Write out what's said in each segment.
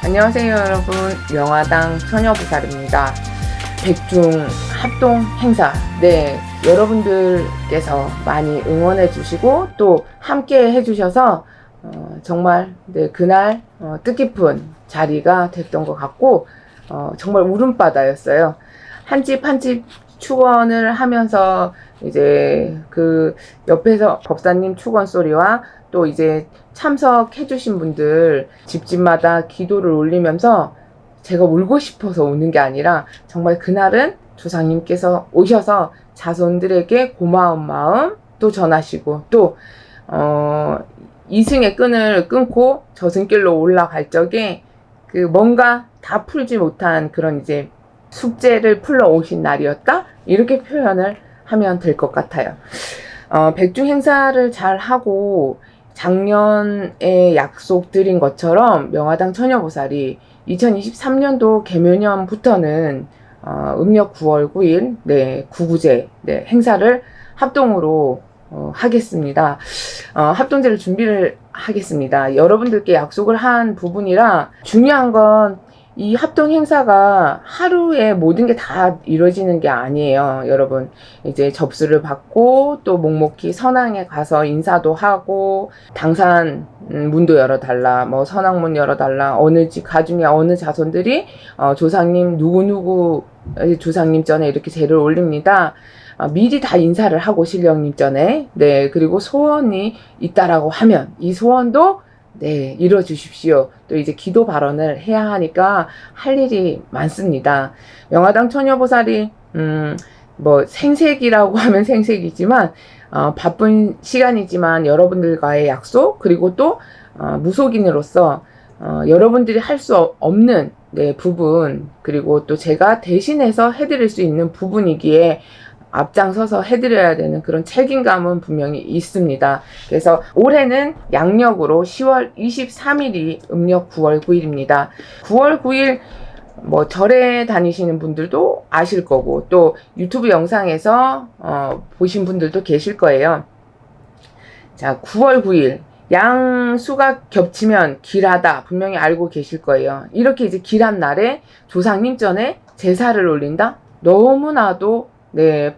안녕하세요 여러분, 명화당 처녀보살입니다. 백중 합동 행사, 여러분들께서 많이 응원해 주시고 또 함께 해 주셔서 정말 그날 뜻깊은 자리가 됐던 것 같고 정말 울음바다였어요. 한 집 한 집 축원을 하면서 이제 그 옆에서 법사님 축원 소리와 또 이제 참석해 주신 분들 집집마다 기도를 올리면서 제가 울고 싶어서 우는 게 아니라 정말 그날은 조상님께서 오셔서 자손들에게 고마운 마음 또 전하시고 또 이승의 끈을 끊고 저승길로 올라갈 적에 그 뭔가 다 풀지 못한 그런 이제 숙제를 풀러 오신 날이었다, 이렇게 표현을 하면 될 것 같아요. 백중 행사를 잘 하고 작년에 약속드린 것처럼 명화당 처녀보살이 2023년도 개묘년부터는 음력 9월 9일 구구제 행사를 합동으로 하겠습니다. 합동제를 준비를 하겠습니다. 여러분들께 약속을 한 부분이라 중요한 건 이 합동 행사가 하루에 모든 게 다 이루어지는 게 아니에요. 여러분, 이제 접수를 받고 또 묵묵히 선왕에 가서 인사도 하고 당산 문도 열어달라, 뭐 선왕문 열어달라, 어느 집 가중에 어느 자손들이 조상님 누구누구 조상님 전에 이렇게 제를 올립니다. 미리 다 인사를 하고 신령님 전에 그리고 소원이 있다라고 하면 이 소원도 이루어 주십시오. 또 이제 기도 발언을 해야 하니까 할 일이 많습니다. 명화당 처녀보살이 뭐 생색이라고 하면 생색이지만 바쁜 시간이지만 여러분들과의 약속, 그리고 또 무속인으로서 여러분들이 할 수 없는 부분, 그리고 또 제가 대신해서 해드릴 수 있는 부분이기에 앞장서서 해드려야 되는 그런 책임감은 분명히 있습니다. 그래서 올해는 양력으로 10월 23일이 음력 9월 9일입니다. 9월 9일 뭐 절에 다니시는 분들도 아실 거고 또 유튜브 영상에서 보신 분들도 계실 거예요. 자, 9월 9일 양수가 겹치면 길하다 분명히 알고 계실 거예요. 이렇게 이제 길한 날에 조상님 전에 제사를 올린다? 너무나도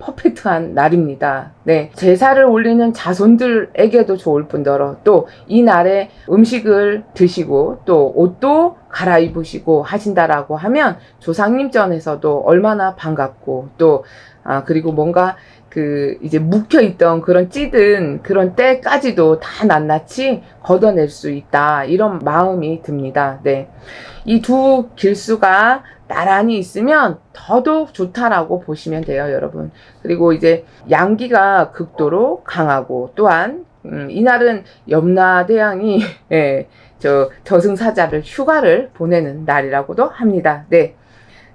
퍼펙트한 날입니다. 제사를 올리는 자손들에게도 좋을 뿐더러 또 이 날에 음식을 드시고 또 옷도 갈아입으시고 하신다라고 하면 조상님 전에서도 얼마나 반갑고 또 그리고 뭔가 그 이제 묵혀있던 그런 찌든 그런 때까지도 다 낱낱이 걷어낼 수 있다, 이런 마음이 듭니다. 이 두 길수가 나란히 있으면 더더욱 좋다라고 보시면 돼요, 여러분. 그리고 이제 양기가 극도로 강하고 또한 이날은 염라대왕이 저승사자를 휴가를 보내는 날이라고도 합니다.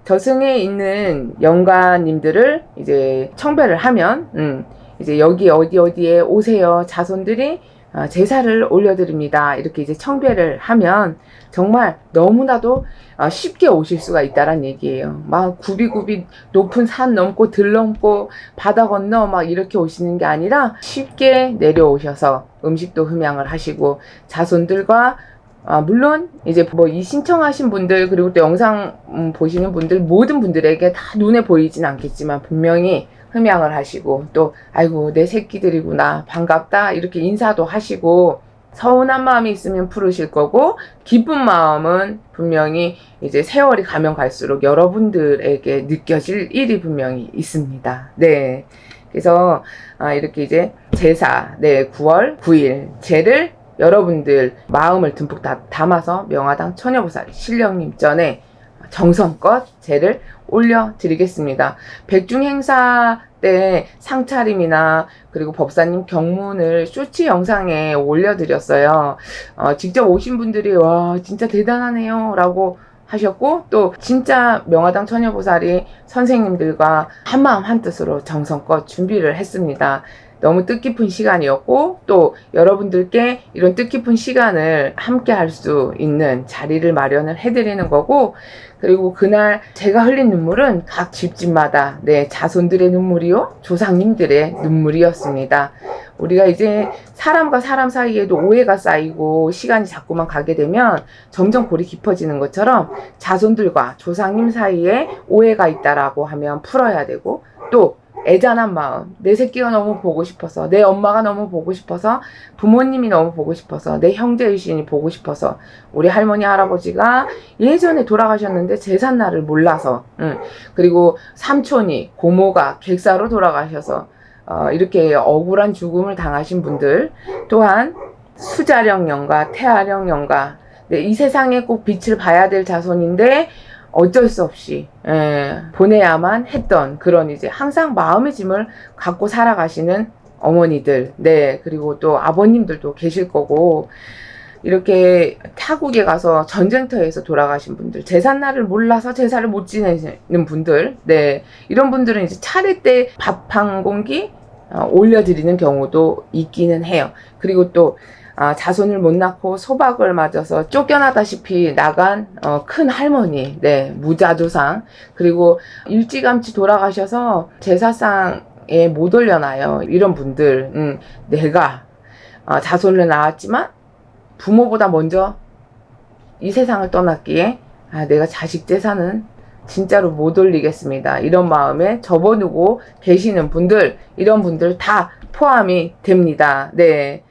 저승에 있는 영가님들을 이제 청배를 하면 이제 여기 어디에 오세요, 자손들이 제사를 올려드립니다, 이렇게 이제 청배를 하면 정말 너무나도 쉽게 오실 수가 있다란 얘기예요. 막 굽이굽이 높은 산 넘고 들 넘고 바다 건너 막 이렇게 오시는 게 아니라 쉽게 내려오셔서 음식도 흠양을 하시고 자손들과 물론 이제 뭐 이 신청하신 분들 그리고 또 영상 보시는 분들 모든 분들에게 다 눈에 보이진 않겠지만 분명히 흠양을 하시고 또 아이고 내 새끼들이구나 반갑다 이렇게 인사도 하시고 서운한 마음이 있으면 풀으실 거고 기쁜 마음은 분명히 이제 세월이 가면 갈수록 여러분들에게 느껴질 일이 분명히 있습니다. 그래서 이렇게 이제 제사 9월 9일 제를 여러분들 마음을 듬뿍 담아서 명화당 처녀보살 신령님 전에 정성껏 제를 올려드리겠습니다. 백중 행사 때 상차림이나 그리고 법사님 경문을 쇼츠 영상에 올려드렸어요. 직접 오신 분들이 와 진짜 대단하네요 라고 하셨고 또 진짜 명화당 처녀보살이 선생님들과 한마음 한뜻으로 정성껏 준비를 했습니다. 너무 뜻깊은 시간이었고, 또 여러분들께 이런 뜻깊은 시간을 함께 할 수 있는 자리를 마련을 해드리는 거고, 그리고 그날 제가 흘린 눈물은 각 집집마다 내 자손들의 눈물이요, 조상님들의 눈물이었습니다. 우리가 이제 사람과 사람 사이에도 오해가 쌓이고 시간이 자꾸만 가게 되면 점점 골이 깊어지는 것처럼 자손들과 조상님 사이에 오해가 있다라고 하면 풀어야 되고, 또 애잔한 마음, 내 새끼가 너무 보고 싶어서, 내 엄마가 너무 보고 싶어서, 부모님이 너무 보고 싶어서, 내 형제의신이 보고 싶어서, 우리 할머니 할아버지가 예전에 돌아가셨는데 제삿날을 몰라서, 그리고 삼촌이, 고모가 객사로 돌아가셔서 이렇게 억울한 죽음을 당하신 분들, 또한 수자령 영가, 태아령 영가, 이 세상에 꼭 빛을 봐야 될 자손인데 어쩔 수 없이 보내야만 했던 그런 이제 항상 마음의 짐을 갖고 살아가시는 어머니들, 네, 그리고 또 아버님들도 계실 거고, 이렇게 타국에 가서 전쟁터에서 돌아가신 분들, 제삿날을 몰라서 제사를 못 지내는 분들, 네, 이런 분들은 이제 차례 때 밥 한 공기 올려드리는 경우도 있기는 해요. 그리고 또 자손을 못 낳고 소박을 맞아서 쫓겨나다시피 나간 큰 할머니, 네, 무자조상, 그리고 일찌감치 돌아가셔서 제사상에 못 올려놔요. 이런 분들, 내가 자손을 낳았지만 부모보다 먼저 이 세상을 떠났기에 내가 자식 제사는 진짜로 못 올리겠습니다. 이런 마음에 접어두고 계시는 분들, 이런 분들 다 포함이 됩니다. 네.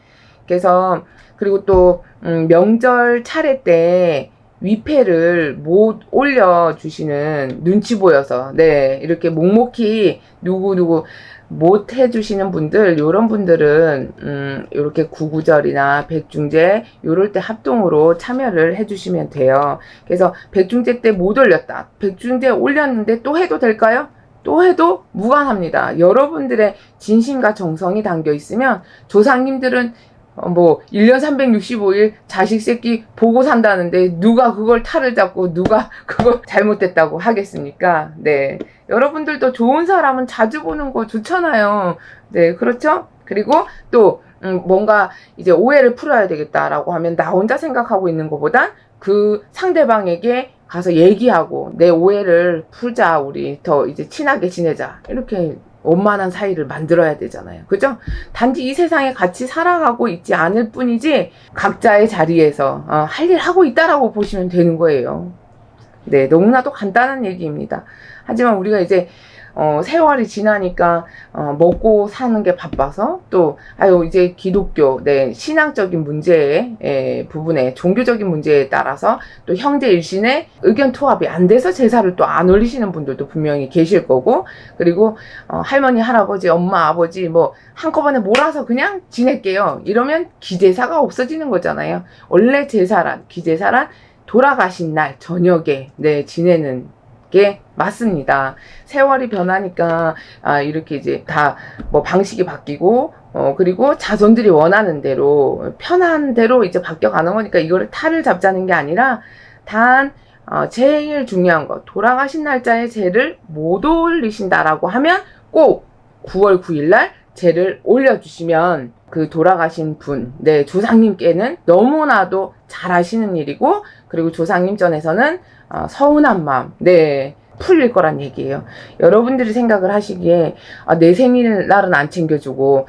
그래서, 그리고 또 명절 차례 때 위패를 못 올려주시는, 눈치 보여서, 네, 이렇게 묵묵히 누구 못 해주시는 분들, 요런 분들은 이렇게 구구절이나 백중제 요럴 때 합동으로 참여를 해주시면 돼요. 그래서 백중제 때 못 올렸다, 백중제 올렸는데 또 해도 될까요? 또 해도 무관합니다. 여러분들의 진심과 정성이 담겨 있으면 조상님들은 1년 365일 자식 새끼 보고 산다는데 누가 그걸 탈을 잡고 누가 그걸 잘못됐다고 하겠습니까? 네. 여러분들도 좋은 사람은 자주 보는 거 좋잖아요. 네, 그렇죠? 그리고 또, 뭔가 이제 오해를 풀어야 되겠다라고 하면 나 혼자 생각하고 있는 것보단 그 상대방에게 가서 얘기하고 내 오해를 풀자, 우리 더 이제 친하게 지내자, 이렇게 원만한 사이를 만들어야 되잖아요. 그죠? 단지 이 세상에 같이 살아가고 있지 않을 뿐이지 각자의 자리에서 할 일 하고 있다라고 보시면 되는 거예요. 네, 너무나도 간단한 얘기입니다. 하지만 우리가 이제 세월이 지나니까 먹고 사는 게 바빠서 또 이제 기독교, 네, 신앙적인 문제에 부분에 종교적인 문제에 따라서 또 형제 일신의 의견 통합이 안 돼서 제사를 또 안 올리시는 분들도 분명히 계실 거고, 그리고 할머니 할아버지 엄마 아버지 한꺼번에 몰아서 그냥 지낼게요 이러면 기제사가 없어지는 거잖아요. 원래 제사란, 기제사란 돌아가신 날 저녁에, 네, 지내는 게 맞습니다. 세월이 변하니까 이렇게 이제 다 방식이 바뀌고 그리고 자손들이 원하는 대로 편한 대로 이제 바뀌어가는 거니까 이거를 탈을 잡자는 게 아니라 단 제일 중요한 거, 돌아가신 날짜에 제를 못 올리신다라고 하면 꼭 9월 9일 날 제를 올려주시면 그 돌아가신 분, 네, 조상님께는 너무나도 잘하시는 일이고, 그리고 조상님 전에서는 서운한 마음, 네, 풀릴 거란 얘기예요. 여러분들이 생각을 하시기에 내 생일날은 안 챙겨주고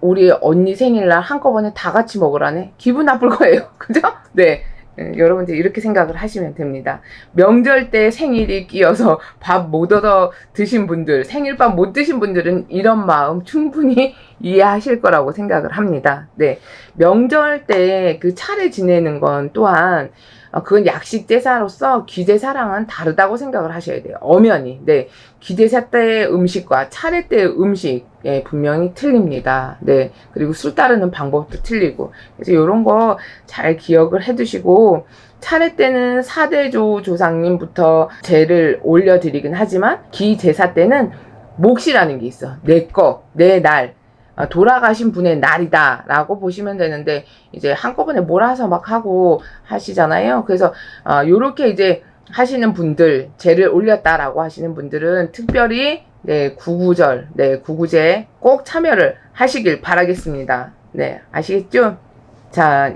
우리 언니 생일날 한꺼번에 다 같이 먹으라네, 기분 나쁠 거예요. 그죠? 네. 여러분들 이렇게 생각을 하시면 됩니다. 명절 때 생일이 끼어서 밥 못 얻어 드신 분들, 생일밥 못 드신 분들은 이런 마음 충분히 이해하실 거라고 생각을 합니다. 네, 명절 때 그 차례 지내는 건 또한 그건 약식 제사로서 기제사랑은 다르다고 생각을 하셔야 돼요. 엄연히. 네, 기제사 때의 음식과 차례 때의 음식, 분명히 틀립니다. 네, 그리고 술 따르는 방법도 틀리고, 그래서 이런 거 잘 기억을 해두시고, 차례 때는 사대조 조상님부터 제를 올려드리긴 하지만 기제사 때는 몫이라는 게 있어. 내 거, 내 날, 돌아가신 분의 날이다 라고 보시면 되는데, 이제 한꺼번에 몰아서 막 하고 하시잖아요. 그래서 요렇게 이제 하시는 분들, 제를 올렸다라고 하시는 분들은 특별히 네, 구구절, 네, 구구제에 꼭 참여를 하시길 바라겠습니다. 네, 아시겠죠? 자,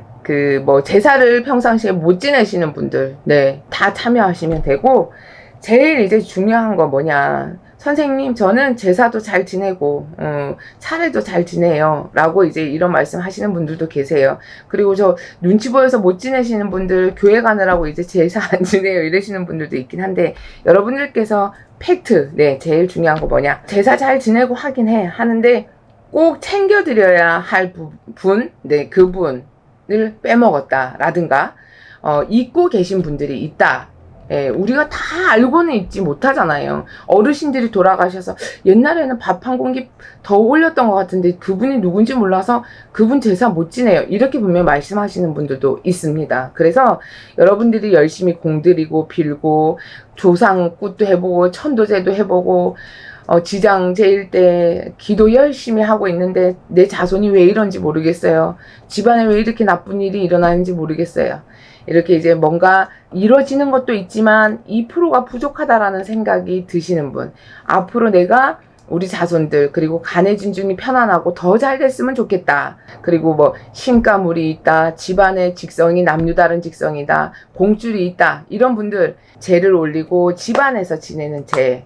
제사를 평상시에 못 지내시는 분들, 네, 다 참여하시면 되고, 제일 이제 중요한 거 뭐냐. 선생님, 저는 제사도 잘 지내고, 차례도 잘 지내요. 라고 이제 이런 말씀 하시는 분들도 계세요. 그리고 저 눈치 보여서 못 지내시는 분들, 교회 가느라고 이제 제사 안 지내요. 이러시는 분들도 있긴 한데, 여러분들께서 팩트, 네, 제일 중요한 거 뭐냐. 제사 잘 지내고 하긴 해. 하는데, 꼭 챙겨드려야 할 분, 네, 그분을 빼먹었다라든가, 잊고 계신 분들이 있다. 예, 우리가 다 알고는 있지 못하잖아요. 어르신들이 돌아가셔서 옛날에는 밥 한 공기 더 올렸던 것 같은데 그분이 누군지 몰라서 그분 제사 못 지내요. 이렇게 분명 말씀하시는 분들도 있습니다. 그래서 여러분들이 열심히 공드리고 빌고 조상굿도 해보고 천도제도 해보고 지장 제일 때 기도 열심히 하고 있는데 내 자손이 왜 이런지 모르겠어요. 집안에 왜 이렇게 나쁜 일이 일어나는지 모르겠어요. 이렇게 이제 뭔가 이루어지는 것도 있지만 2%가 부족하다라는 생각이 드시는 분, 앞으로 내가 우리 자손들 그리고 가내 진중이 편안하고 더 잘 됐으면 좋겠다. 그리고 뭐 신가물이 있다, 집안의 직성이 남유다른 직성이다, 공줄이 있다, 이런 분들 제를 올리고 집안에서 지내는 제,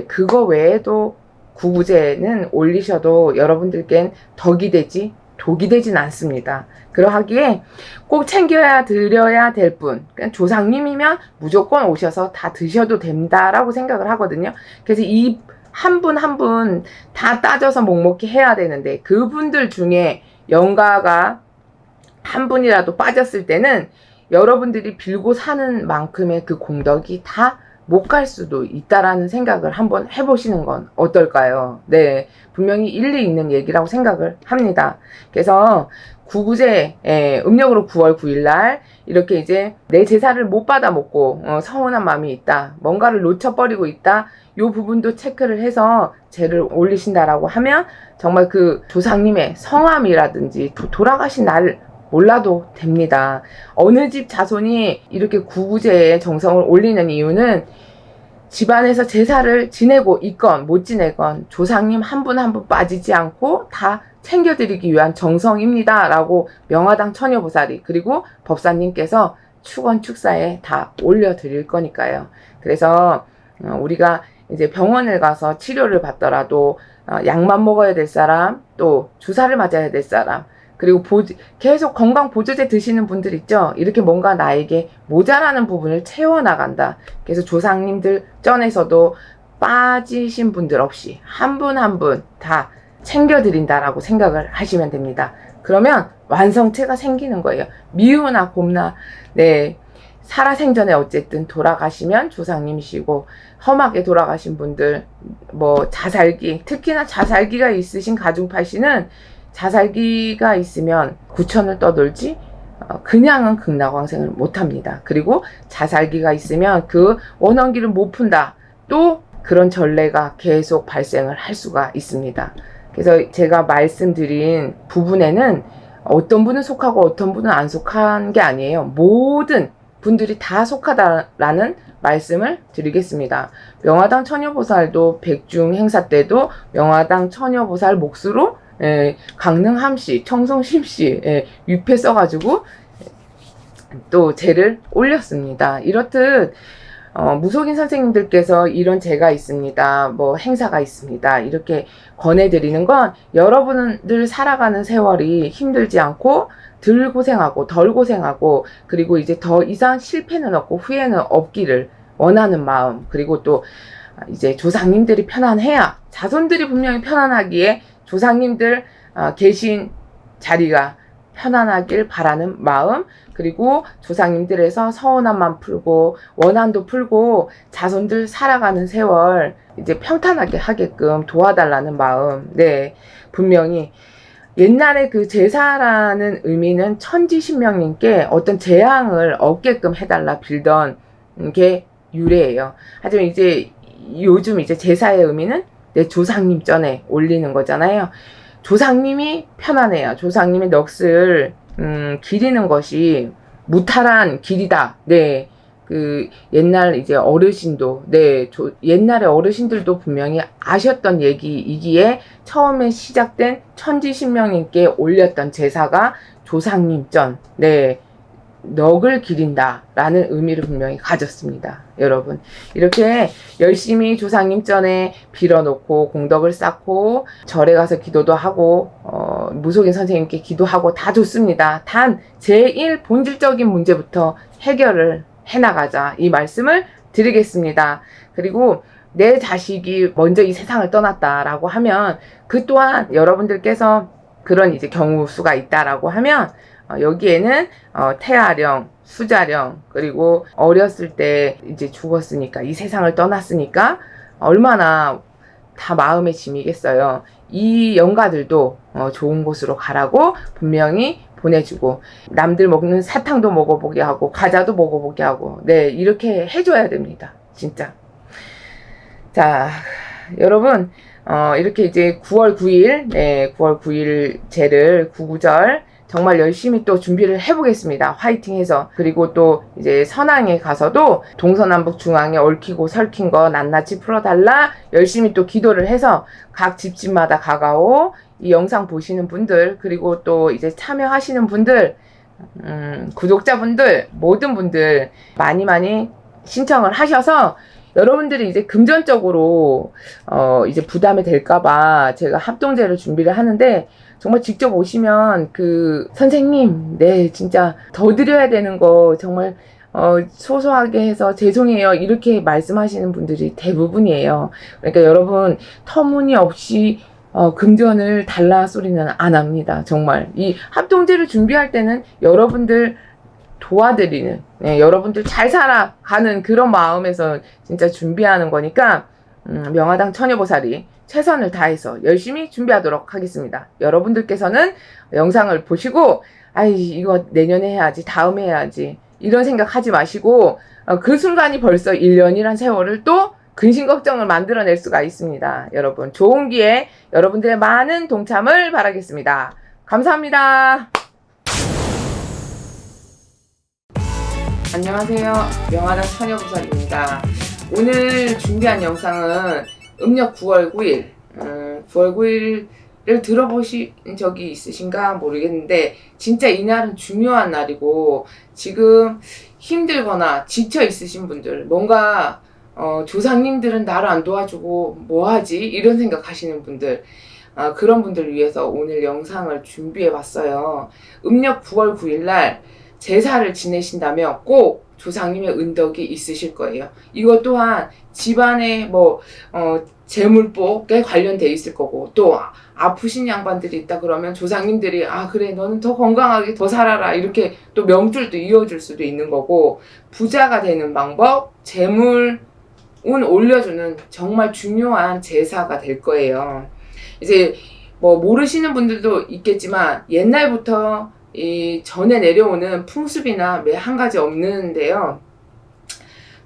그거 외에도 구구제는 올리셔도 여러분들께는 덕이 되지 독이 되진 않습니다. 그러하기에 꼭 챙겨야 드려야 될 분, 그러니까 조상님이면 무조건 오셔서 다 드셔도 된다라고 생각을 하거든요. 그래서 이 한 분 한 분 다 따져서 묵묵히 해야 되는데 그분들 중에 영가가 한 분이라도 빠졌을 때는 여러분들이 빌고 사는 만큼의 그 공덕이 다 못 갈 수도 있다라는 생각을 한번 해보시는 건 어떨까요? 네, 분명히 일리 있는 얘기라고 생각을 합니다. 그래서 구구제, 음력으로 9월 9일날 이렇게 이제 내 제사를 못 받아 먹고 서운한 마음이 있다, 뭔가를 놓쳐버리고 있다, 요 부분도 체크를 해서 제를 올리신다라고 하면 정말 그 조상님의 성함이라든지 돌아가신 날 몰라도 됩니다. 어느 집 자손이 이렇게 구구제에 정성을 올리는 이유는 집안에서 제사를 지내고 있건 못 지내건 조상님 한 분 한 분 빠지지 않고 다 챙겨드리기 위한 정성입니다. 라고 명화당 처녀보살이 그리고 법사님께서 축원축사에 다 올려드릴 거니까요. 그래서 우리가 이제 병원을 가서 치료를 받더라도 약만 먹어야 될 사람, 또 주사를 맞아야 될 사람, 그리고 계속 건강보조제 드시는 분들 있죠. 이렇게 뭔가 나에게 모자라는 부분을 채워나간다. 그래서 조상님들 전에서도 빠지신 분들 없이 한 분 한 분 다 챙겨드린다라고 생각을 하시면 됩니다. 그러면 완성체가 생기는 거예요. 미우나 곰나, 네, 살아생전에 어쨌든 돌아가시면 조상님이시고, 험하게 돌아가신 분들, 뭐 자살기, 특히나 자살기가 있으신 가중팔씨는 자살기가 있으면 구천을 떠돌지 그냥은 극락왕생을 못합니다. 그리고 자살기가 있으면 그 원원기를 못 푼다, 또 그런 전례가 계속 발생을 할 수가 있습니다. 그래서 제가 말씀드린 부분에는 어떤 분은 속하고 어떤 분은 안 속한 게 아니에요. 모든 분들이 다 속하다라는 말씀을 드리겠습니다. 명화당 처녀보살도 백중 행사 때도 명화당 처녀보살 몫으로 강릉함씨, 청송심씨 위패 써가지고 또 제를 올렸습니다. 이렇듯 무속인 선생님들께서 이런 제가 있습니다, 뭐 행사가 있습니다, 이렇게 권해드리는 건 여러분들 살아가는 세월이 힘들지 않고 덜 고생하고 덜 고생하고, 그리고 이제 더 이상 실패는 없고 후회는 없기를 원하는 마음, 그리고 또 이제 조상님들이 편안해야 자손들이 분명히 편안하기에 조상님들 계신 자리가 편안하길 바라는 마음, 그리고 조상님들에서 서운함만 풀고 원한도 풀고 자손들 살아가는 세월 이제 평탄하게 하게끔 도와달라는 마음. 네, 분명히 옛날에 그 제사라는 의미는 천지신명님께 어떤 재앙을 없게끔 해달라 빌던 게 유래예요. 하지만 이제 요즘 이제 제사의 의미는 내 조상님 전에 올리는 거잖아요. 조상님이 편안해요. 조상님의 넋을 기리는 것이 무탈한 길이다. 네, 그 옛날 이제 어르신도 옛날에 어르신들도 분명히 아셨던 얘기이기에 처음에 시작된 천지신명님께 올렸던 제사가 조상님전 넋을 기린다라는 의미를 분명히 가졌습니다. 여러분 이렇게 열심히 조상님전에 빌어놓고 공덕을 쌓고 절에 가서 기도도 하고 무속인 선생님께 기도하고 다 좋습니다. 단 제일 본질적인 문제부터 해결을 해나가자 이 말씀을 드리겠습니다. 그리고 내 자식이 먼저 이 세상을 떠났다라고 하면 그 또한 여러분들께서 그런 이제 경우 수가 있다라고 하면 여기에는 태아령, 수자령, 그리고 어렸을 때 이제 죽었으니까 이 세상을 떠났으니까 얼마나 다 마음의 짐이겠어요. 이 영가들도 좋은 곳으로 가라고 분명히 보내주고 남들 먹는 사탕도 먹어보게 하고 과자도 먹어보게 하고 이렇게 해줘야 됩니다. 진짜. 자, 여러분 이렇게 이제 9월 9일 9월 9일 제를 구구절 정말 열심히 또 준비를 해보겠습니다. 화이팅 해서. 그리고 또 이제 선왕에 가서도 동서남북 중앙에 얽히고 설킨 거 낱낱이 풀어달라 열심히 또 기도를 해서 각 집집마다 가가오 이 영상 보시는 분들 그리고 또 이제 참여하시는 분들 구독자분들 모든 분들 많이 신청을 하셔서 여러분들이 이제 금전적으로 이제 부담이 될까봐 제가 합동제를 준비를 하는데 정말 직접 오시면 그 선생님 진짜 더 드려야 되는 거 정말 소소하게 해서 죄송해요 이렇게 말씀하시는 분들이 대부분이에요. 그러니까 여러분 터무니없이 금전을 달라 소리는 안 합니다. 정말 이 합동제를 준비할 때는 여러분들 도와드리는 여러분들 잘 살아가는 그런 마음에서 진짜 준비하는 거니까 명화당 처녀보살이 최선을 다해서 열심히 준비하도록 하겠습니다. 여러분들께서는 영상을 보시고 이거 내년에 해야지 다음에 해야지 이런 생각하지 마시고 그 순간이 벌써 1년이란 세월을 또 근심 걱정을 만들어낼 수가 있습니다. 여러분 좋은 기회 여러분들의 많은 동참을 바라겠습니다. 감사합니다. 안녕하세요. 명화당 처녀보살입니다. 오늘 준비한 영상은 음력 9월 9일 9월 9일을 들어보신 적이 있으신가 모르겠는데 진짜 이날은 중요한 날이고 지금 힘들거나 지쳐 있으신 분들 뭔가 조상님들은 나를 안 도와주고 뭐하지? 이런 생각 하시는 분들 그런 분들을 위해서 오늘 영상을 준비해 봤어요. 음력 9월 9일날 제사를 지내신다면 꼭 조상님의 은덕이 있으실 거예요. 이것 또한 집안에 재물복에 관련돼 있을 거고 또 아프신 양반들이 있다 그러면 조상님들이 그래 너는 더 건강하게 더 살아라 이렇게 또 명줄도 이어줄 수도 있는 거고 부자가 되는 방법 재물 운 올려주는 정말 중요한 제사가 될 거예요. 이제 모르시는 분들도 있겠지만 옛날부터 이 전에 내려오는 풍습이나 매 한 가지 없는데요.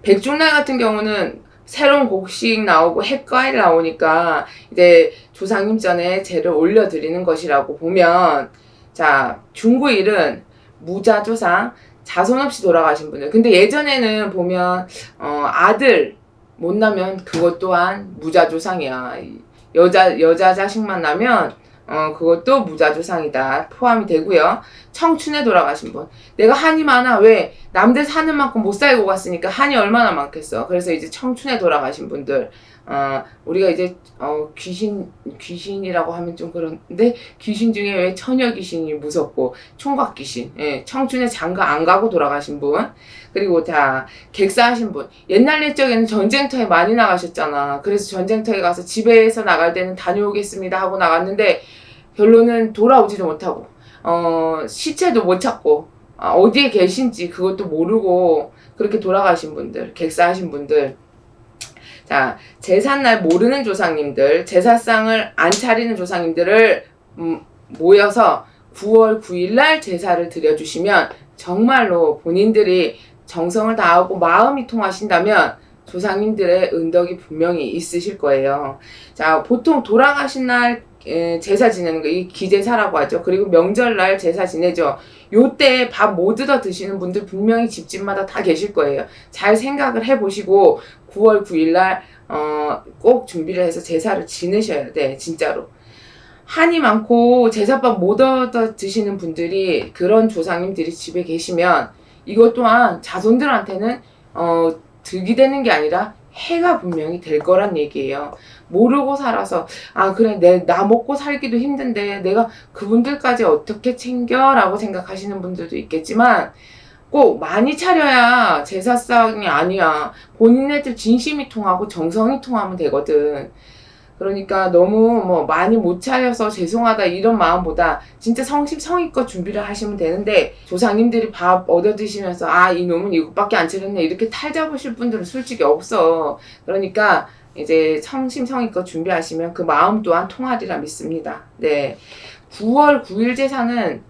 백중날 같은 경우는 새로운 곡식 나오고 핵과일 나오니까 이제 조상님 전에 제를 올려드리는 것이라고 보면 자 중구일은 무자조상 자손 없이 돌아가신 분들 근데 예전에는 보면 아들 못 나면 그것 또한 무자조상이야. 여자 자식만 나면 그것도 무자조상이다 포함이 되고요. 청춘에 돌아가신 분 내가 한이 많아 왜 남들 사는 만큼 못 살고 갔으니까 한이 얼마나 많겠어. 그래서 이제 청춘에 돌아가신 분들 우리가 이제 귀신이라고 하면 좀 그런데 귀신 중에 왜 처녀 귀신이 무섭고 총각 귀신 청춘에 장가 안 가고 돌아가신 분 그리고 다 객사하신 분 옛날 옛적에는 전쟁터에 많이 나가셨잖아. 그래서 전쟁터에 가서 집에서 나갈 때는 다녀오겠습니다 하고 나갔는데 결론은 돌아오지도 못하고 시체도 못 찾고 어디에 계신지 그것도 모르고 그렇게 돌아가신 분들 객사하신 분들 자 제삿날 모르는 조상님들 제사상을 안 차리는 조상님들을 모여서 9월 9일날 제사를 드려주시면 정말로 본인들이 정성을 다하고 마음이 통하신다면 조상님들의 은덕이 분명히 있으실 거예요. 자 보통 돌아가신 날 제사 지내는 거, 이 기제사라고 하죠. 그리고 명절날 제사 지내죠. 요때 밥 못 얻어 드시는 분들 분명히 집집마다 다 계실 거예요. 잘 생각을 해보시고 9월 9일날 꼭 준비를 해서 제사를 지내셔야 돼. 진짜로. 한이 많고 제사밥 못 얻어 드시는 분들이, 그런 조상님들이 집에 계시면 이것 또한 자손들한테는 득이 되는 게 아니라 해가 분명히 될 거란 얘기예요. 모르고 살아서 그래 나 먹고 살기도 힘든데 내가 그분들까지 어떻게 챙겨라고 생각하시는 분들도 있겠지만, 꼭 많이 차려야 제사상이 아니야. 본인네들 진심이 통하고 정성이 통하면 되거든. 그러니까 너무 뭐 많이 못 차려서 죄송하다 이런 마음보다 진짜 성심성의껏 준비를 하시면 되는데, 조상님들이 밥 얻어 드시면서 이놈은 이것밖에 안 차렸네 이렇게 탈 잡으실 분들은 솔직히 없어. 그러니까 이제 성심성의껏 준비하시면 그 마음 또한 통하리라 믿습니다. 네. 9월 9일 제사는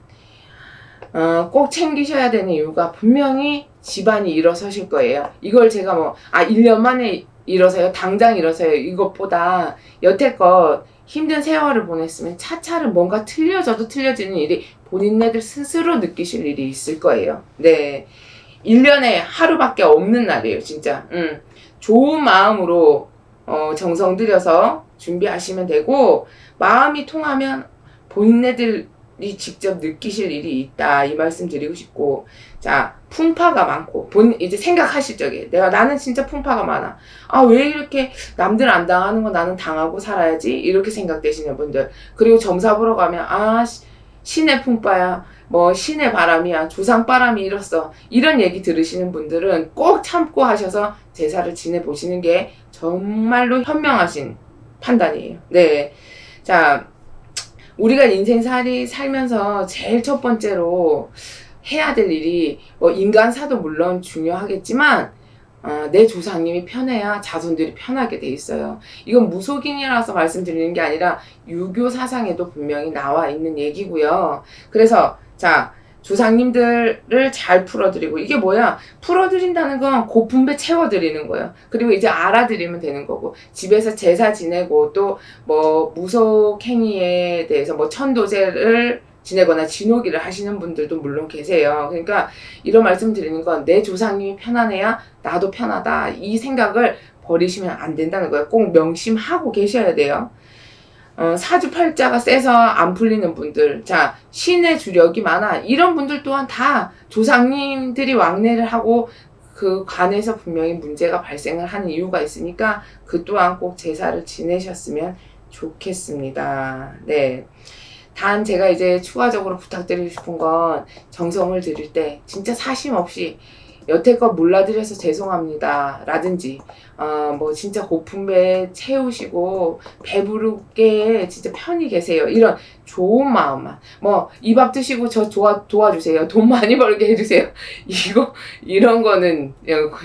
꼭 챙기셔야 되는 이유가 분명히 집안이 일어서실 거예요. 이걸 제가 1년 만에 일어서요, 당장 일어서요, 이것보다 여태껏 힘든 세월을 보냈으면 차차를 뭔가 틀려져도 틀려지는 일이 본인네들 스스로 느끼실 일이 있을 거예요. 네. 1년에 하루밖에 없는 날이에요, 진짜. 좋은 마음으로 정성 들여서 준비하시면 되고, 마음이 통하면 본인네들이 직접 느끼실 일이 있다, 이 말씀 드리고 싶고. 자, 풍파가 많고 이제 생각하실 적에 나는 진짜 풍파가 많아, 왜 이렇게 남들 안 당하는 거 나는 당하고 살아야지, 이렇게 생각되시는 분들, 그리고 점사 보러 가면 신의 풍파야, 뭐 신의 바람이야, 조상 바람이 일었어, 이런 얘기 들으시는 분들은 꼭 참고 하셔서 제사를 지내보시는 게 정말로 현명하신 판단이에요. 네. 자, 우리가 인생살이 살면서 제일 첫 번째로 해야 될 일이, 인간사도 물론 중요하겠지만 내 조상님이 편해야 자손들이 편하게 돼 있어요. 이건 무속인이라서 말씀드리는 게 아니라 유교 사상에도 분명히 나와 있는 얘기고요. 그래서 자, 조상님들을 잘 풀어드리고, 이게 뭐야? 풀어드린다는 건 고품배 채워드리는 거예요. 그리고 이제 알아드리면 되는 거고, 집에서 제사 지내고 또 뭐 무속 행위에 대해서 뭐 천도제를 지내거나 진호기를 하시는 분들도 물론 계세요. 그러니까 이런 말씀 드리는 건 내 조상님이 편안해야 나도 편하다, 이 생각을 버리시면 안 된다는 거예요. 꼭 명심하고 계셔야 돼요. 사주팔자가 세서 안 풀리는 분들, 자, 신의 주력이 많아, 이런 분들 또한 다 조상님들이 왕래를 하고 그 관에서 분명히 문제가 발생을 하는 이유가 있으니까 그 또한 꼭 제사를 지내셨으면 좋겠습니다. 네. 단 제가 이제 추가적으로 부탁드리고 싶은 건, 정성을 들일 때 진짜 사심 없이 여태껏 몰라드려서 죄송합니다 라든지, 뭐 진짜 고품배 채우시고 배부르게 진짜 편히 계세요, 이런 좋은 마음만, 뭐 이 밥 드시고 저 도와주세요, 돈 많이 벌게 해주세요, 이런 거는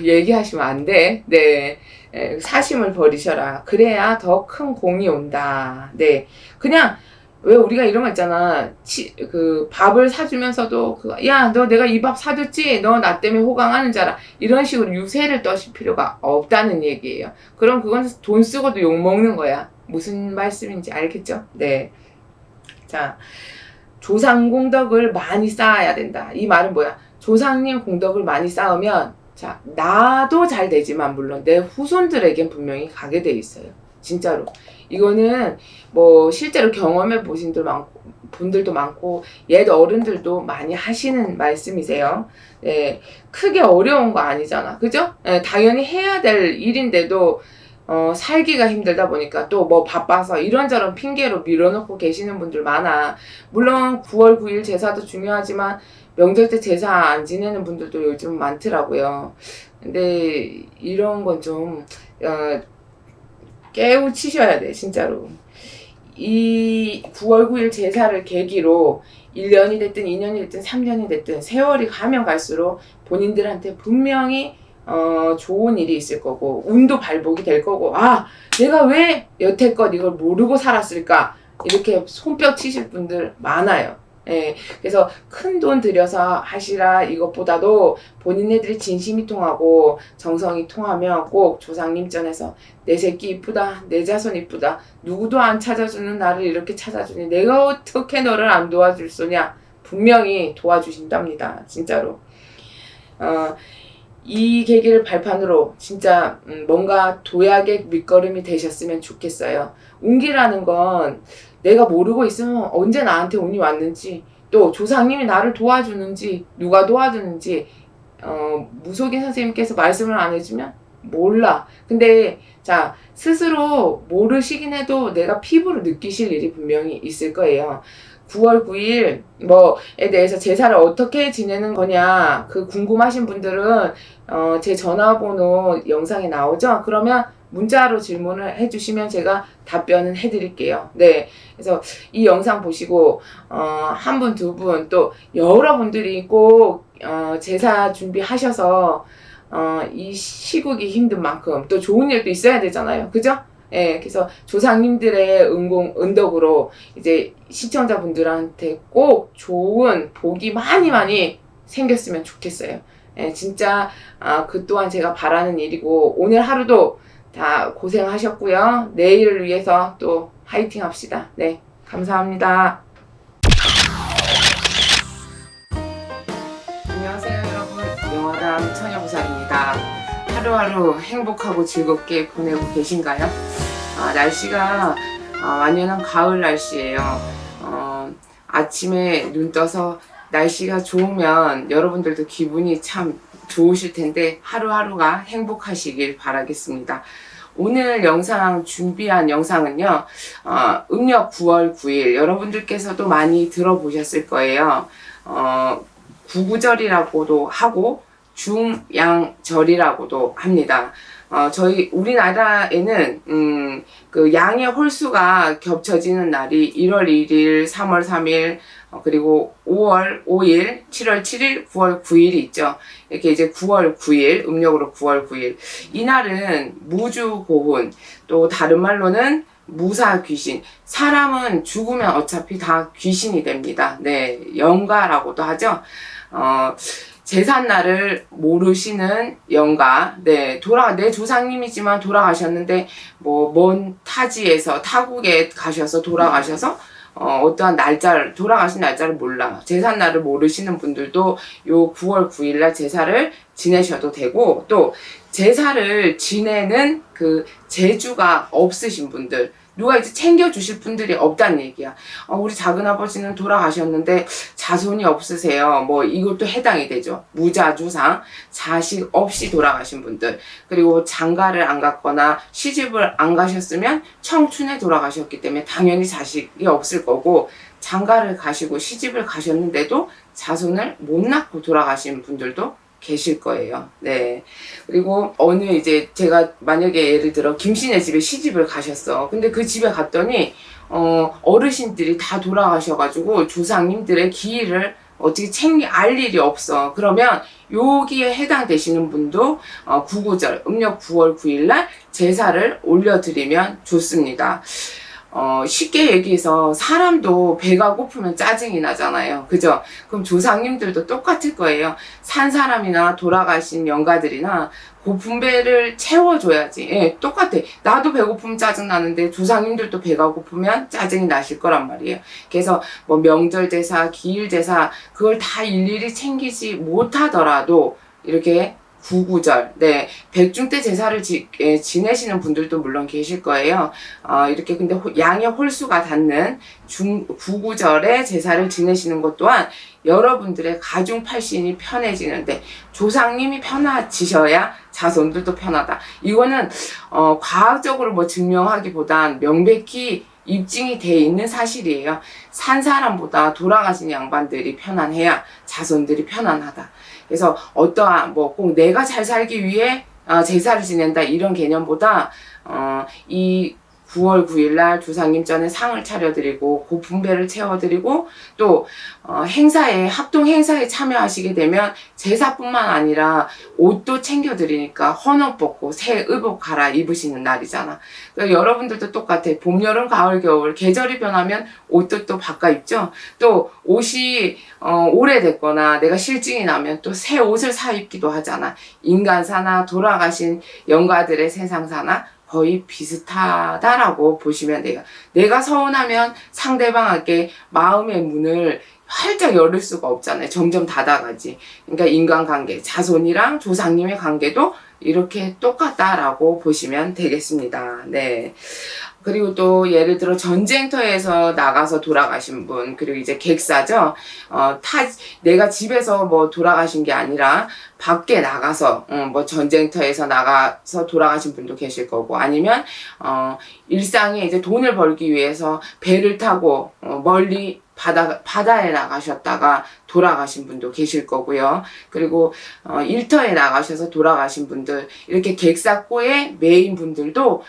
얘기하시면 안 돼. 네. 사심을 버리셔라. 그래야 더 큰 공이 온다. 네. 그냥 왜 우리가 이런 거 있잖아. 밥을 사주면서도 야, 너 내가 이 밥 사줬지? 너 나 때문에 호강하는 자라, 이런 식으로 유세를 떠실 필요가 없다는 얘기예요. 그럼 그건 돈 쓰고도 욕먹는 거야. 무슨 말씀인지 알겠죠? 네. 자, 조상 공덕을 많이 쌓아야 된다. 이 말은 뭐야? 조상님 공덕을 많이 쌓으면, 자, 나도 잘 되지만 물론 내 후손들에겐 분명히 가게 돼 있어요. 진짜로. 이거는 뭐 실제로 경험해 보신 분들도 많고 옛 어른들도 많이 하시는 말씀이세요. 네, 크게 어려운 거 아니잖아, 그죠? 네, 당연히 해야 될 일인데도 살기가 힘들다 보니까 또 뭐 바빠서 이런저런 핑계로 밀어놓고 계시는 분들 많아. 물론 9월 9일 제사도 중요하지만 명절 때 제사 안 지내는 분들도 요즘 많더라고요. 근데 이런 건 좀 깨우치셔야 돼, 진짜로. 이 9월 9일 제사를 계기로 1년이 됐든 2년이 됐든 3년이 됐든 세월이 가면 갈수록 본인들한테 분명히 좋은 일이 있을 거고, 운도 발복이 될 거고, 내가 왜 여태껏 이걸 모르고 살았을까, 이렇게 손뼉 치실 분들 많아요. 예, 그래서 큰 돈 들여서 하시라 이것보다도 본인네들이 진심이 통하고 정성이 통하면 꼭 조상님전에서 내 새끼 이쁘다, 내 자손 이쁘다, 누구도 안 찾아주는 나를 이렇게 찾아주니 내가 어떻게 너를 안 도와줄 소냐, 분명히 도와주신답니다. 진짜로. 이 계기를 발판으로 진짜 뭔가 도약의 밑거름이 되셨으면 좋겠어요. 운기라는 건 내가 모르고 있으면 언제 나한테 운이 왔는지, 또 조상님이 나를 도와주는지, 누가 도와주는지 무속인 선생님께서 말씀을 안 해주면 몰라. 근데 자, 스스로 모르시긴 해도 내가 피부로 느끼실 일이 분명히 있을 거예요. 9월 9일 뭐에 대해서 제사를 어떻게 지내는 거냐 그 궁금하신 분들은 제 전화번호 영상에 나오죠. 그러면 문자로 질문을 해주시면 제가 답변은 해드릴게요. 네, 그래서 이 영상 보시고 한 분, 두 분, 또 여러분들이 꼭 제사 준비하셔서 이 시국이 힘든 만큼 또 좋은 일도 있어야 되잖아요. 그죠? 예, 그래서 조상님들의 은덕으로 이제 시청자분들한테 꼭 좋은 복이 많이 생겼으면 좋겠어요. 예, 진짜 그 또한 제가 바라는 일이고, 오늘 하루도 다 고생하셨고요. 내일을 위해서 또 화이팅 합시다. 네, 감사합니다. 안녕하세요 여러분, 영화당 처녀부살입니다. 하루하루 행복하고 즐겁게 보내고 계신가요? 날씨가 완연한 가을 날씨예요. 아침에 눈 떠서 날씨가 좋으면 여러분들도 기분이 참 좋으실 텐데 하루하루가 행복하시길 바라겠습니다. 오늘 영상 준비한 영상은요, 음력 9월 9일 여러분들께서도 많이 들어보셨을 거예요. 구구절이라고도 하고 중양절이라고도 합니다. 저희 우리나라에는 그 양의 홀수가 겹쳐지는 날이 1월 1일, 3월 3일, 그리고 5월 5일, 7월 7일, 9월 9일이 있죠. 이렇게 이제 9월 9일, 음력으로 9월 9일. 이날은 무주고훈, 또 다른 말로는 무사귀신. 사람은 죽으면 어차피 다 귀신이 됩니다. 네, 영가라고도 하죠. 제삿날을 모르시는 영가, 네, 내 조상님이지만 돌아가셨는데, 먼 타지에서, 타국에 가셔서 돌아가셔서, 어떠한 돌아가신 날짜를 몰라. 제삿날을 모르시는 분들도 요 9월 9일날 제사를 지내셔도 되고, 또 제사를 지내는 그 재주가 없으신 분들, 누가 이제 챙겨주실 분들이 없다는 얘기야. 우리 작은아버지는 돌아가셨는데 자손이 없으세요. 이것도 해당이 되죠. 무자주상, 자식 없이 돌아가신 분들. 그리고 장가를 안 갔거나 시집을 안 가셨으면 청춘에 돌아가셨기 때문에 당연히 자식이 없을 거고, 장가를 가시고 시집을 가셨는데도 자손을 못 낳고 돌아가신 분들도 계실 거예요. 네. 그리고 이제 제가 만약에 예를 들어 김씨네 집에 시집을 가셨어. 근데 그 집에 갔더니 어르신들이 다 돌아가셔가지고 조상님들의 기일을 어떻게 알 일이 없어. 그러면 여기에 해당되시는 분도 구구절, 음력 9월 9일날 제사를 올려드리면 좋습니다. 쉽게 얘기해서 사람도 배가 고프면 짜증이 나잖아요. 그죠? 그럼 조상님들도 똑같을 거예요. 산 사람이나 돌아가신 영가들이나 고픈 배를 채워줘야지. 예, 똑같아. 나도 배고프면 짜증 나는데 조상님들도 배가 고프면 짜증이 나실 거란 말이에요. 그래서 명절 제사, 기일 제사 그걸 다 일일이 챙기지 못하더라도 이렇게 구구절, 네, 백중때 제사를 지내시는 분들도 물론 계실 거예요. 이렇게 근데 양의 홀수가 닿는 구구절에 제사를 지내시는 것 또한 여러분들의 가중팔신이 편해지는데, 조상님이 편해지셔야 자손들도 편하다. 이거는 과학적으로 증명하기보단 명백히 입증이 돼 있는 사실이에요. 산 사람보다 돌아가신 양반들이 편안해야 자손들이 편안하다. 그래서 어떠한 꼭 내가 잘 살기 위해 제사를 지낸다 이런 개념보다 이 9월 9일 날 조상님 전에 상을 차려드리고 고품배를 채워드리고 또 행사에 합동 행사에 참여하시게 되면 제사뿐만 아니라 옷도 챙겨드리니까 헌옷 벗고 새 의복 갈아 입으시는 날이잖아. 그러니까 여러분들도 똑같아. 봄, 여름, 가을, 겨울 계절이 변하면 옷도 또 바꿔 입죠. 또 옷이 오래됐거나 내가 실증이 나면 또 새 옷을 사 입기도 하잖아. 인간사나 돌아가신 영가들의 세상사나 거의 비슷하다라고 보시면 돼요. 내가 서운하면 상대방에게 마음의 문을 활짝 열을 수가 없잖아요. 점점 닫아가지. 그러니까 인간관계, 자손이랑 조상님의 관계도 이렇게 똑같다라고 보시면 되겠습니다. 네. 그리고 또 예를 들어 전쟁터에서 나가서 돌아가신 분, 그리고 이제 객사죠. 내가 집에서 뭐 돌아가신 게 아니라 밖에 나가서 뭐 전쟁터에서 나가서 돌아가신 분도 계실 거고, 아니면 일상에 이제 돈을 벌기 위해서 배를 타고 멀리 바다에 나가셨다가 돌아가신 분도 계실 거고요. 그리고 일터에 나가셔서 돌아가신 분들, 이렇게 객사고의 메인 분들도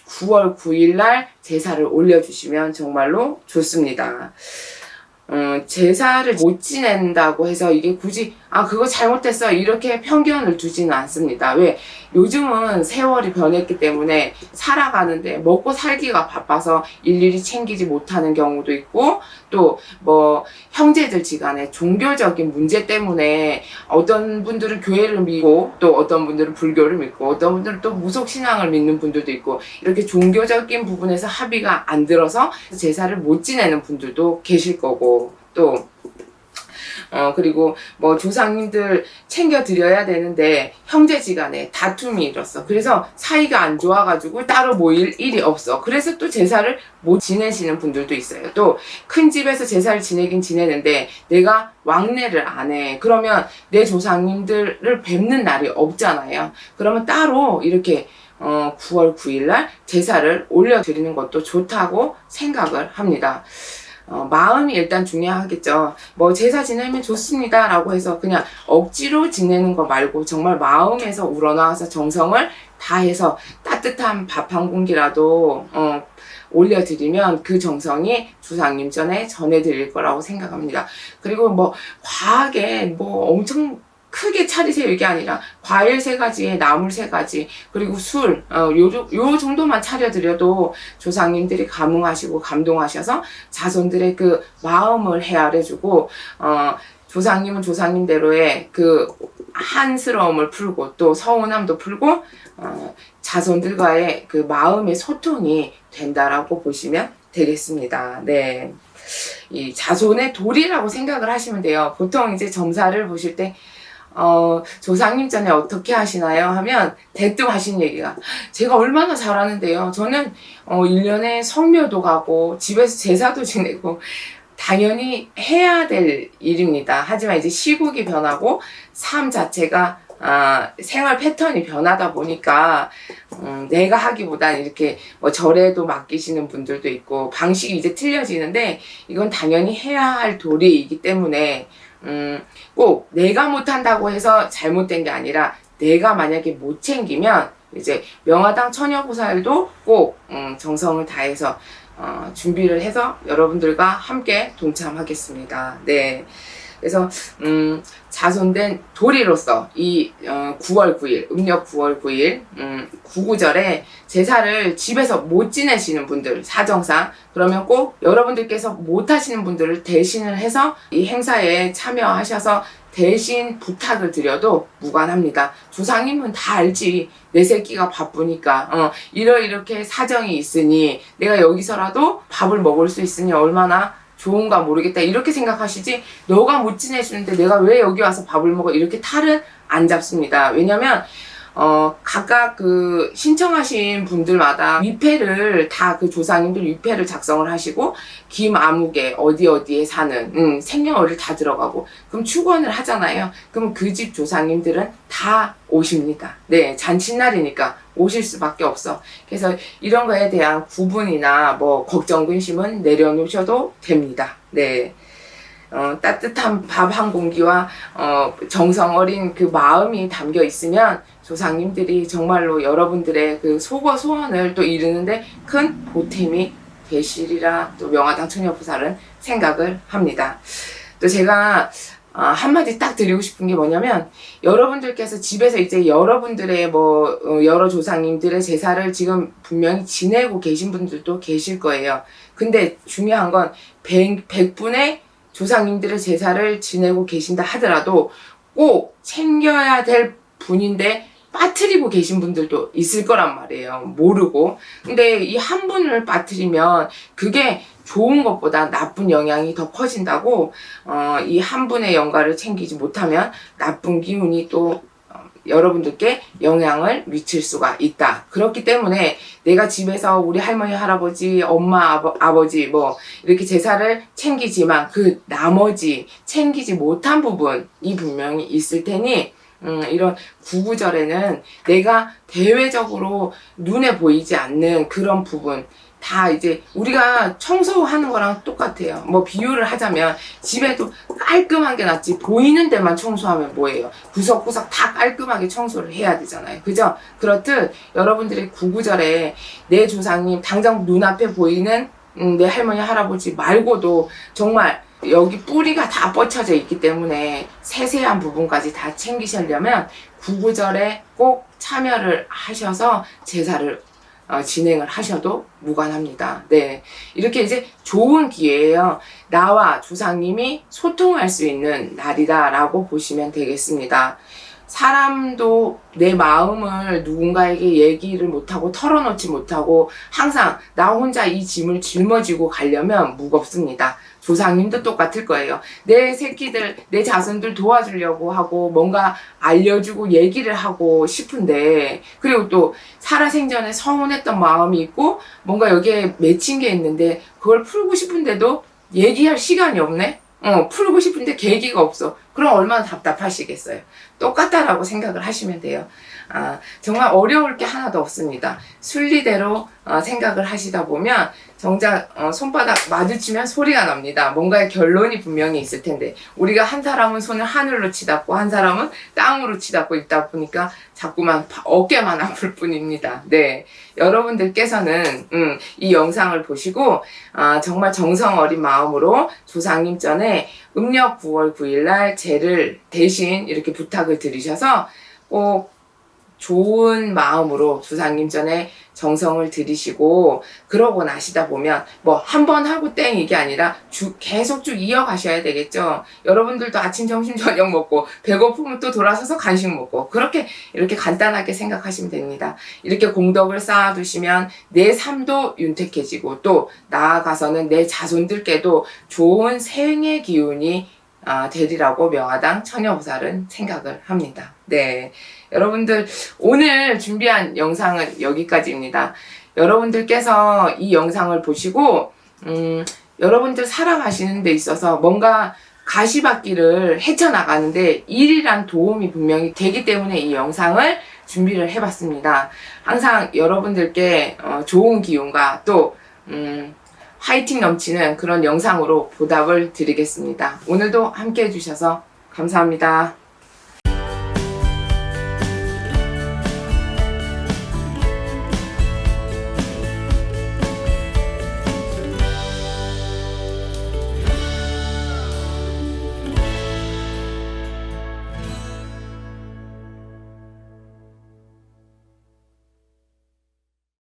9월 9일 날 제사를 올려주시면 정말로 좋습니다. 제사를 못 지낸다고 해서 이게 굳이 그거 잘못했어 이렇게 편견을 두지는 않습니다. 왜? 요즘은 세월이 변했기 때문에 살아가는데 먹고 살기가 바빠서 일일이 챙기지 못하는 경우도 있고, 또 뭐 형제들 지간에 종교적인 문제 때문에 어떤 분들은 교회를 믿고 또 어떤 분들은 불교를 믿고 어떤 분들은 또 무속신앙을 믿는 분들도 있고, 이렇게 종교적인 부분에서 합의가 안 들어서 제사를 못 지내는 분들도 계실 거고, 또 그리고 뭐 조상님들 챙겨드려야 되는데 형제지간에 다툼이 일었어. 그래서 사이가 안 좋아가지고 따로 모일 일이 없어. 그래서 또 제사를 못 지내시는 분들도 있어요. 또 큰 집에서 제사를 지내긴 지내는데 내가 왕래를 안 해. 그러면 내 조상님들을 뵙는 날이 없잖아요. 그러면 따로 이렇게 9월 9일 날 제사를 올려드리는 것도 좋다고 생각을 합니다. 마음이 일단 중요하겠죠. 뭐 제사 지내면 좋습니다 라고 해서 그냥 억지로 지내는 거 말고 정말 마음에서 우러나와서 정성을 다해서 따뜻한 밥 한 공기라도 올려드리면 그 정성이 조상님 전에 전해드릴 거라고 생각합니다. 그리고 뭐 과하게 뭐 엄청 크게 차리세요 이게 아니라 과일 3가지에 나물 3가지 그리고 술 요 정도만 차려드려도 조상님들이 감흥하시고 감동하셔서 자손들의 그 마음을 헤아려주고 조상님은 조상님대로의 그 한스러움을 풀고 또 서운함도 풀고 자손들과의 그 마음의 소통이 된다라고 보시면 되겠습니다. 네. 이 자손의 도리라고 생각을 하시면 돼요. 보통 이제 점사를 보실 때 조상님 전에 어떻게 하시나요? 하면 대뜸 하신 얘기가 제가 얼마나 잘하는데요. 저는 1년에 성묘도 가고 집에서 제사도 지내고 당연히 해야 될 일입니다. 하지만 이제 시국이 변하고 삶 자체가 생활 패턴이 변하다 보니까 내가 하기보단 이렇게 뭐 절에도 맡기시는 분들도 있고 방식이 이제 틀려지는데 이건 당연히 해야 할 도리이기 때문에 꼭 내가 못한다고 해서 잘못된 게 아니라 내가 만약에 못 챙기면 이제 명화당 처녀보살도 꼭 정성을 다해서 준비를 해서 여러분들과 함께 동참하겠습니다. 네. 그래서 자손된 도리로서 이 9월 9일 음력 9월 9일 구구절에 제사를 집에서 못 지내시는 분들 사정상 그러면 꼭 여러분들께서 못 하시는 분들을 대신을 해서 이 행사에 참여하셔서 대신 부탁을 드려도 무관합니다. 조상님은 다 알지. 내 새끼가 바쁘니까 이렇게 사정이 있으니 내가 여기서라도 밥을 먹을 수 있으니 얼마나 좋은가 모르겠다 이렇게 생각하시지 너가 못 지내주는데 내가 왜 여기 와서 밥을 먹어 이렇게 탈은 안 잡습니다. 왜냐면 각각 그 신청하신 분들마다 위패를 다 그 조상님들 위패를 작성을 하시고 김아무개 어디에 사는 생년월일 다 들어가고 그럼 축원을 하잖아요. 그럼 그 집 조상님들은 다 오십니다. 네, 잔칫날이니까 오실 수밖에 없어. 그래서 이런 거에 대한 구분이나 뭐 걱정 근심은 내려놓으셔도 됩니다. 네. 따뜻한 밥 한 공기와 정성 어린 그 마음이 담겨 있으면 조상님들이 정말로 여러분들의 그 속어 소원을 또 이루는데 큰 보탬이 되시리라 또 명화당 처녀보살은 생각을 합니다. 또 제가 한마디 딱 드리고 싶은 게 뭐냐면, 여러분들께서 집에서 이제 여러분들의 여러 조상님들의 제사를 지금 분명히 지내고 계신 분들도 계실 거예요. 근데 중요한 건 100분의 조상님들의 제사를 지내고 계신다 하더라도 꼭 챙겨야 될 분인데 빠뜨리고 계신 분들도 있을 거란 말이에요. 모르고. 근데 이 한 분을 빠뜨리면 그게 좋은 것보다 나쁜 영향이 더 커진다고, 이 한 분의 영가를 챙기지 못하면 나쁜 기운이 또 여러분들께 영향을 미칠 수가 있다. 그렇기 때문에 내가 집에서 우리 할머니, 할아버지, 엄마, 아버지 이렇게 제사를 챙기지만 그 나머지 챙기지 못한 부분이 분명히 있을 테니, 이런 구구절에는 내가 대외적으로 눈에 보이지 않는 그런 부분, 다 이제 우리가 청소하는 거랑 똑같아요. 비유를 하자면 집에도 깔끔한 게 낫지 보이는 데만 청소하면 뭐예요? 구석구석 다 깔끔하게 청소를 해야 되잖아요. 그죠? 그렇듯 여러분들의 구구절에 내 조상님 당장 눈앞에 보이는 내 할머니, 할아버지 말고도 정말 여기 뿌리가 다 뻗쳐져 있기 때문에 세세한 부분까지 다 챙기시려면 구구절에 꼭 참여를 하셔서 제사를 진행을 하셔도 무관합니다. 네. 이렇게 이제 좋은 기회예요. 나와 조상님이 소통할 수 있는 날이다라고 보시면 되겠습니다. 사람도 내 마음을 누군가에게 얘기를 못하고 털어놓지 못하고 항상 나 혼자 이 짐을 짊어지고 가려면 무겁습니다. 조상님도 똑같을 거예요. 내 새끼들, 내 자손들 도와주려고 하고 뭔가 알려주고 얘기를 하고 싶은데, 그리고 또 살아생전에 서운했던 마음이 있고 뭔가 여기에 맺힌 게 있는데 그걸 풀고 싶은데도 얘기할 시간이 없네? 풀고 싶은데 계기가 없어. 그럼 얼마나 답답하시겠어요. 똑같다라고 생각을 하시면 돼요. 정말 어려울 게 하나도 없습니다. 순리대로 생각을 하시다 보면 정작 손바닥 마주치면 소리가 납니다. 뭔가의 결론이 분명히 있을 텐데, 우리가 한 사람은 손을 하늘로 치닫고 한 사람은 땅으로 치닫고 있다 보니까 자꾸만 어깨만 아플 뿐입니다. 네, 여러분들께서는 이 영상을 보시고 정말 정성 어린 마음으로 조상님 전에 음력 9월 9일날 제를 대신 이렇게 부탁을 드리셔서 꼭 좋은 마음으로 조상님 전에 정성을 들이시고, 그러고 나시다 보면 한 번 하고 땡 이게 아니라 계속 쭉 이어가셔야 되겠죠. 여러분들도 아침, 점심, 저녁 먹고 배고프면 또 돌아서서 간식 먹고, 그렇게 이렇게 간단하게 생각하시면 됩니다. 이렇게 공덕을 쌓아두시면 내 삶도 윤택해지고 또 나아가서는 내 자손들께도 좋은 생의 기운이 되리라고 명화당 처녀보살은 생각을 합니다. 네, 여러분들 오늘 준비한 영상은 여기까지입니다. 여러분들께서 이 영상을 보시고 여러분들 살아가시는 데 있어서 뭔가 가시밭길을 헤쳐나가는데 일이란 도움이 분명히 되기 때문에 이 영상을 준비를 해봤습니다. 항상 여러분들께 좋은 기운과 또 화이팅 넘치는 그런 영상으로 보답을 드리겠습니다. 오늘도 함께 해주셔서 감사합니다.